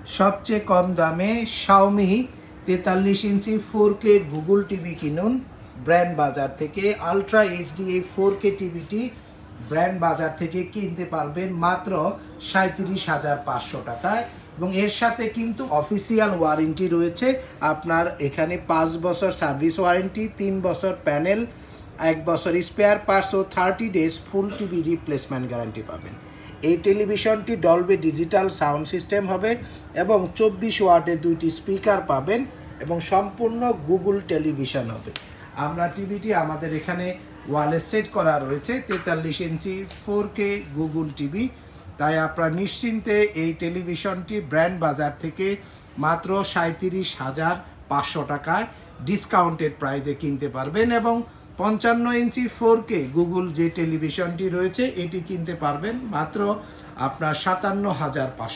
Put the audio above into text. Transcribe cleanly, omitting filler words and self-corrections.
সবচেয়ে কম দামে শাওমি 43 ইঞ্চি 4K Google TV কিনুন ব্র্যান্ড বাজার থেকে। আলট্রা এইচডি এই 4K টিভিটি ব্র্যান্ড বাজার থেকে কিনতে পারবেন মাত্র 37,500 টাকায়, এবং এর সাথে কিন্তু অফিসিয়াল ওয়ারেন্টি রয়েছে। আপনার এখানে 5 বছর সার্ভিস ওয়ারেন্টি, 3 বছর প্যানেল, 1 বছর স্পেয়ার পার্টস ও 30 ডেজ ফুল টিভি রিপ্লেসমেন্ট গ্যারান্টি পাবেন। এই টেলিভিশনটি ডলবি ডিজিটাল সাউন্ড সিস্টেম হবে এবং 24 ওয়াটের 2টি স্পিকার পাবেন এবং সম্পূর্ণ গুগল টেলিভিশন হবে। আমরা টিভিটি আমাদের এখানে ওয়ালে সেট করা রয়েছে 43 ইঞ্চি 4K গুগল টিভি, তাই আপনারা নিশ্চিন্তে এই টেলিভিশনটি ব্র্যান্ড বাজার থেকে মাত্র 37,500 টাকায় ডিসকাউন্টেড প্রাইজে কিনতে পারবেন, এবং 55 ইঞ্চি 4K গুগল যে টেলিভিশনটি রয়েছে এটি কিনতে পারবেন মাত্র আপনার 57,500।